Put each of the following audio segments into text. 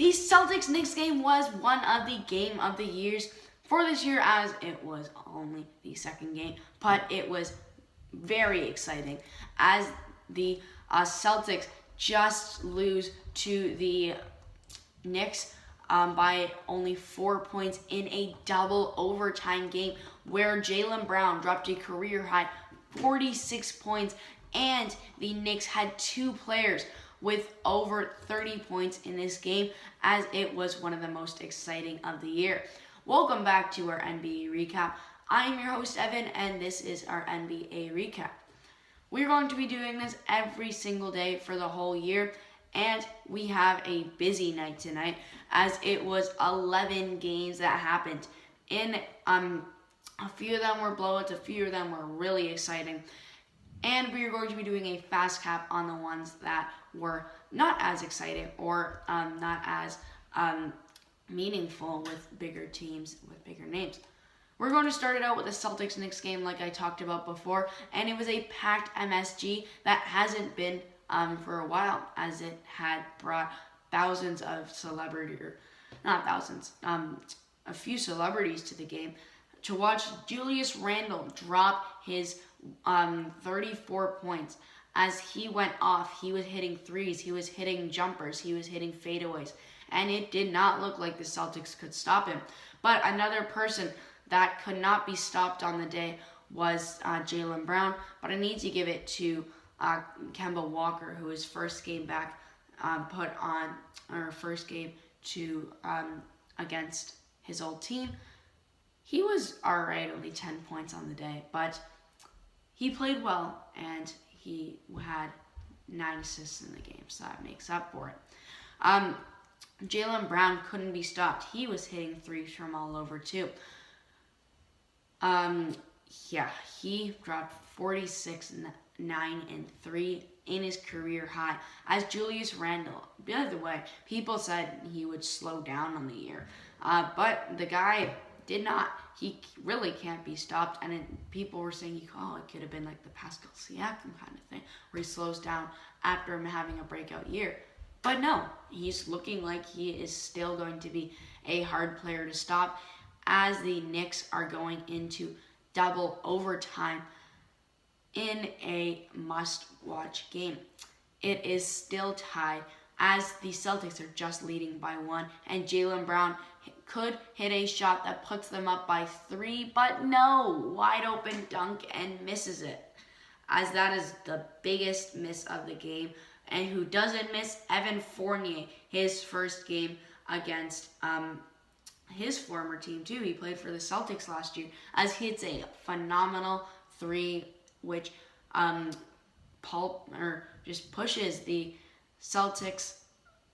The Celtics-Knicks game was one of the game of the years for this year, as it was only the second game, but it was very exciting as the Celtics just lose to the Knicks by only 4 points in a double overtime game where Jaylen Brown dropped a career high 46 points, and the Knicks had two players with over 30 points in this game, as it was one of the most exciting of the year. Welcome back to our NBA recap. I am your host, Evan, and this is our NBA recap. We're going to be doing this every single day for the whole year, and we have a busy night tonight, as it was 11 games that happened. A few of them were blowouts, a few of them were really exciting. And we are going to be doing a fast cap on the ones that were not as exciting or not as meaningful with bigger teams, with bigger names. We're going to start it out with the Celtics-Knicks game like I talked about before, and it was a packed MSG that hasn't been for a while, as it had brought thousands of a few celebrities to the game to watch Julius Randle drop his 34 points. As he went off, he was hitting threes, he was hitting jumpers, he was hitting fadeaways, and it did not look like the Celtics could stop him. But another person that could not be stopped on the day was Jaylen Brown, but I need to give it to Kemba Walker, who his first game back first game to against his old team. He was alright, only 10 points on the day, but he played well, and he had 9 assists in the game, so that makes up for it. Jaylen Brown couldn't be stopped. He was hitting threes from all over, too. He dropped 46, 9, and 3 in his career high. As Julius Randle, by the way, people said he would slow down on the year, but the guy did not. He really can't be stopped, and people were saying, it could have been like the Pascal Siakam kind of thing, where he slows down after him having a breakout year. But no, he's looking like he is still going to be a hard player to stop, as the Knicks are going into double overtime in a must-watch game. It is still tied, as the Celtics are just leading by 1, and Jaylen Brown could hit a shot that puts them up by 3, but no, wide open dunk and misses it, as that is the biggest miss of the game. And who doesn't miss? Evan Fournier, his first game against his former team too. He played for the Celtics last year, as he hits a phenomenal 3, which just pushes the Celtics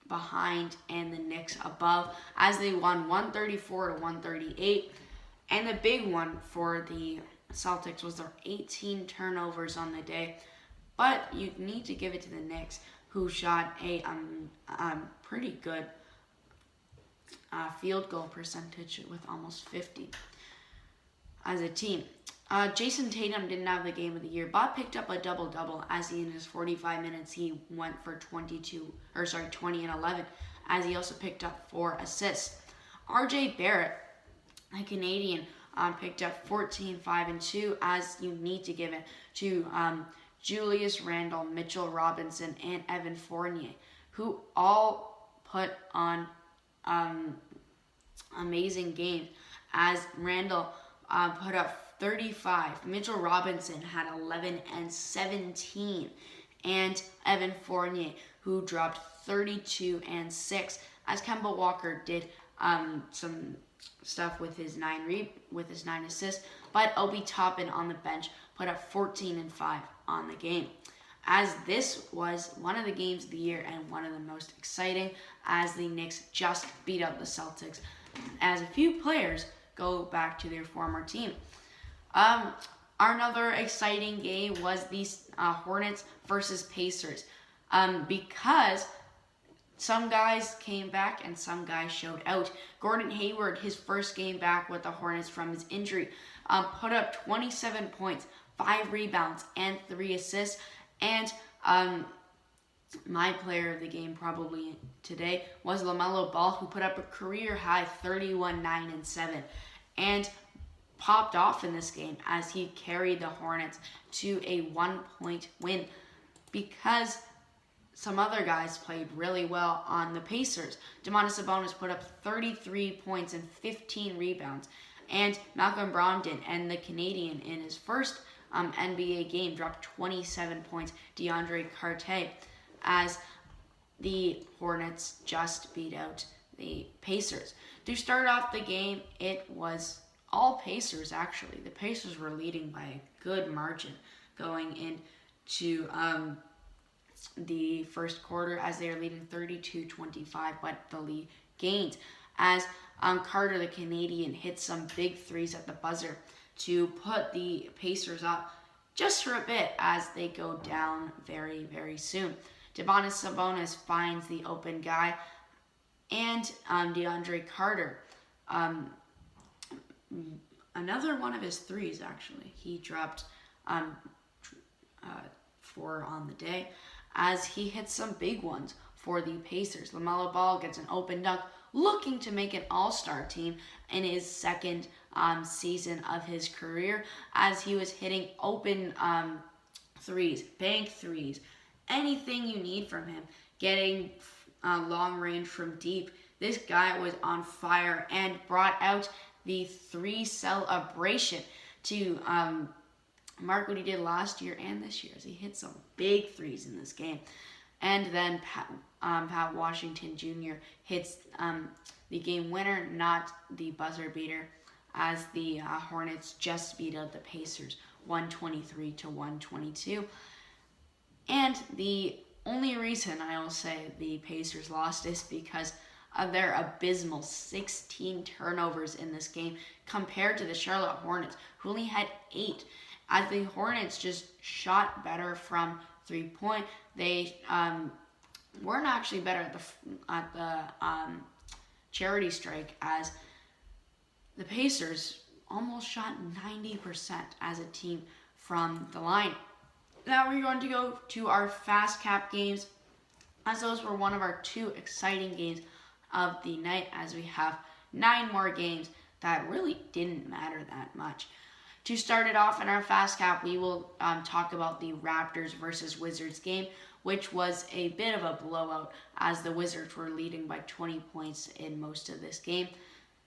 behind and the Knicks above, as they won 134 to 138. And the big one for the Celtics was their 18 turnovers on the day. But you need to give it to the Knicks, who shot a pretty good field goal percentage with almost 50 as a team. Jason Tatum didn't have the game of the year, but picked up a double-double, as in his 45 minutes he went for 20 and 11, as he also picked up 4 assists. RJ Barrett, a Canadian, picked up 14, 5, and 2, as you need to give it to Julius Randle, Mitchell Robinson, and Evan Fournier, who all put on amazing games, as Randle put up 35. Mitchell Robinson had 11 and 17. And Evan Fournier, who dropped 32 and 6. As Kemba Walker did some stuff with his 9 assists. But Obi Toppin on the bench put up 14 and 5 on the game. As this was one of the games of the year and one of the most exciting, as the Knicks just beat up the Celtics, as a few players go back to their former team. Another exciting game was the Hornets versus Pacers, because some guys came back and some guys showed out. Gordon Hayward, his first game back with the Hornets from his injury, put up 27 points, 5 rebounds, and 3 assists. And my player of the game probably today was LaMelo Ball, who put up a career high 31, 9, and 7, and popped off in this game as he carried the Hornets to a 1-point win because some other guys played really well on the Pacers. Domantas Sabonis put up 33 points and 15 rebounds, and Malcolm Brogdon and the Canadian in his first NBA game dropped 27 points. DeAndre Carter, as the Hornets just beat out the Pacers. To start off the game, it was all Pacers, actually. The Pacers were leading by a good margin going into the first quarter, as they are leading 32-25, but the lead gained as Carter, the Canadian, hit some big threes at the buzzer to put the Pacers up just for a bit as they go down very, very soon. Domantas Sabonis finds the open guy, and DeAndre Carter, another one of his threes, actually. He dropped 4 on the day as he hit some big ones for the Pacers. LaMelo Ball gets an open dunk, looking to make an all-star team in his second season of his career, as he was hitting open threes, bank threes, anything you need from him, getting long range from deep. This guy was on fire and brought out the 3 celebration to mark what he did last year and this year, as he hit some big threes in this game. And then Pat Washington Jr. hits the game winner, not the buzzer beater, as the Hornets just beat out the Pacers 123-122. And the only reason I will say the Pacers lost is because of their abysmal 16 turnovers in this game compared to the Charlotte Hornets, who only had 8. As the Hornets just shot better from 3-point, they weren't actually better at the charity strike, as the Pacers almost shot 90% as a team from the line. Now we're going to go to our fast cap games, as those were one of our 2 exciting games of the night, as we have 9 more games that really didn't matter that much. To start it off in our fast cap, we will talk about the Raptors versus Wizards game, which was a bit of a blowout, as the Wizards were leading by 20 points in most of this game.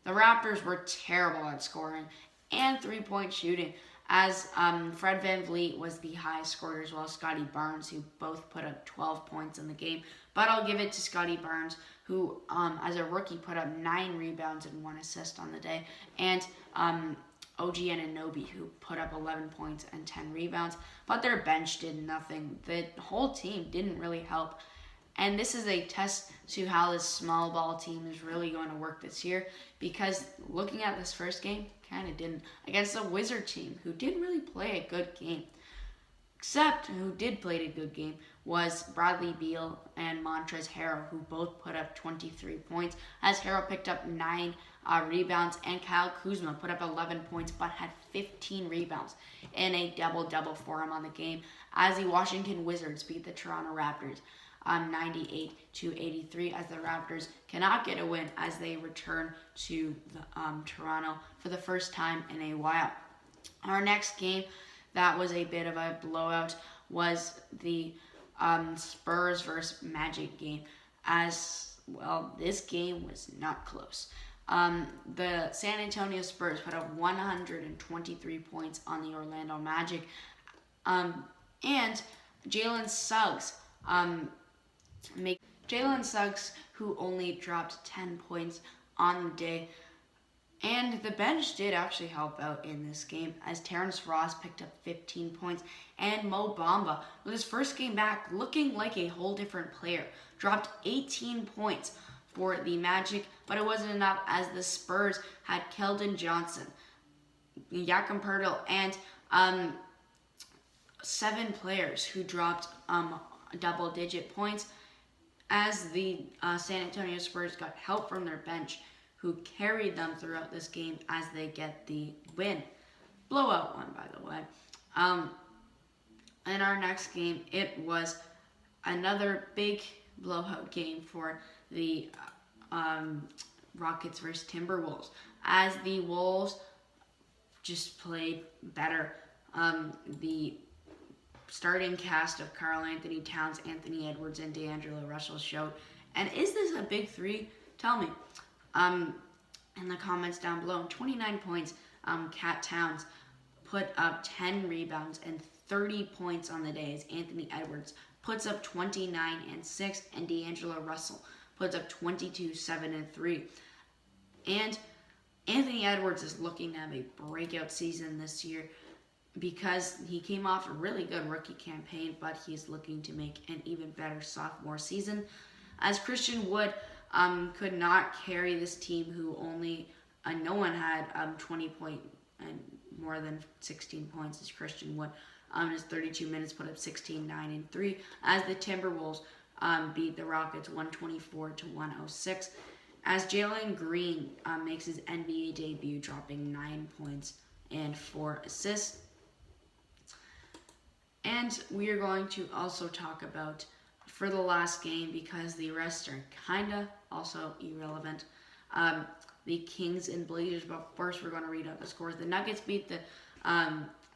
The Raptors were terrible at scoring and 3-point shooting, as Fred VanVleet was the highest scorer, as well as Scotty Barnes, who both put up 12 points in the game. But I'll give it to Scotty Barnes, who as a rookie put up 9 rebounds and 1 assist on the day, and OG Anunoby, who put up 11 points and 10 rebounds. But their bench did nothing. The whole team didn't really help. And this is a test to how this small ball team is really going to work this year, because looking at this first game, kind of didn't, against a Wizard team who didn't really play a good game. Except who did play a good game was Bradley Beal and Montrezl Harrell, who both put up 23 points, as Harrell picked up 9 rebounds, and Kyle Kuzma put up 11 points but had 15 rebounds in a double-double for him on the game, as the Washington Wizards beat the Toronto Raptors 98-83, as the Raptors cannot get a win as they return to Toronto for the first time in a while. Our next game that was a bit of a blowout was the Spurs versus Magic game. As well, this game was not close. The San Antonio Spurs put up 123 points on the Orlando Magic, and Jalen Suggs who only dropped 10 points on the day. And the bench did actually help out in this game, as Terrence Ross picked up 15 points, and Mo Bamba, with his first game back, looking like a whole different player, dropped 18 points for the Magic, but it wasn't enough, as the Spurs had Keldon Johnson, Jakob Poeltl, and 7 players who dropped double-digit points, as the San Antonio Spurs got help from their bench, who carried them throughout this game as they get the win. Blowout one, by the way. In our next game, it was another big blowout game for the Rockets versus Timberwolves, as the Wolves just played better. The starting cast of Karl Anthony Towns, Anthony Edwards, and D'Angelo Russell showed. And is this a big three? Tell me in the comments down below. 29 points. Cat Towns put up 10 rebounds and 30 points on the day, as Anthony Edwards puts up 29 and 6, and D'Angelo Russell puts up 22, 7, and 3. And Anthony Edwards is looking to have a breakout season this year because he came off a really good rookie campaign, but he's looking to make an even better sophomore season. As Christian Wood could not carry this team, who only no one had 20 point and more than 16 points as Christian Wood. In his 32 minutes, put up 16, 9, and 3, as the Timberwolves beat the Rockets 124-106. As Jalen Green makes his NBA debut, dropping 9 points and 4 assists. And we are going to also talk about, for the last game, because the rest are kind of also irrelevant, the Kings and Blazers. But first, we're going to read out the scores. The Nuggets beat the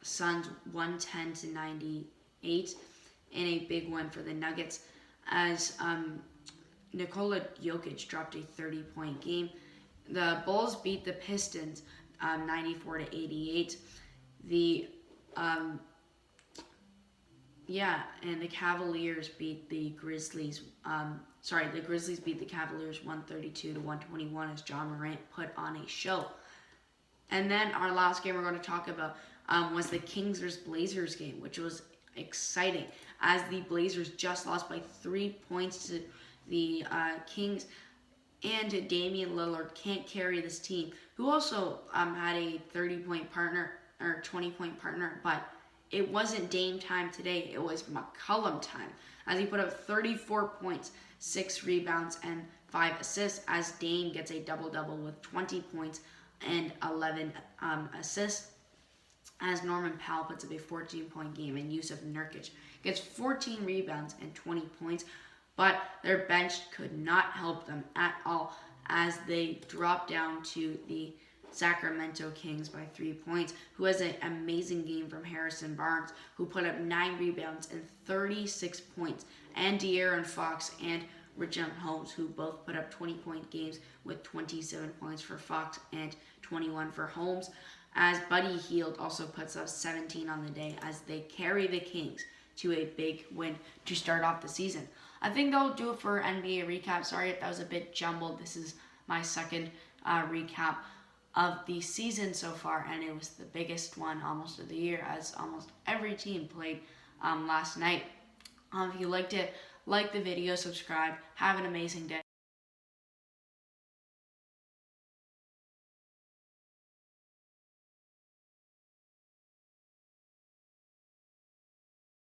Suns 110-98 in a big win for the Nuggets, as Nikola Jokic dropped a 30-point game. The Bulls beat the Pistons 94-88. And the Cavaliers beat the Grizzlies. The Grizzlies beat the Cavaliers 132-121 as John Morant put on a show. And then our last game we're going to talk about was the Kings vs. Blazers game, which was exciting, as the Blazers just lost by 3 points to the Kings, and Damian Lillard can't carry this team, who also had a 30-point partner or 20-point partner, but it wasn't Dame time today. It was McCollum time, as he put up 34 points, 6 rebounds, and 5 assists, as Dame gets a double-double with 20 points and 11 assists, as Norman Powell puts up a 14-point game, and Yusuf Nurkic gets 14 rebounds and 20 points, but their bench could not help them at all, as they dropped down to the Sacramento Kings by 3 points, who has an amazing game from Harrison Barnes, who put up 9 rebounds and 36 points, and De'Aaron Fox and Richaun Holmes, who both put up 20-point games with 27 points for Fox and 21 for Holmes, as Buddy Hield also puts up 17 on the day, as they carry the Kings to a big win to start off the season. I think that'll do it for NBA recap. Sorry if that was a bit jumbled. This is my second recap of the season so far, and it was the biggest one almost of the year, as almost every team played last night. If you liked it, like the video, subscribe. Have an amazing day.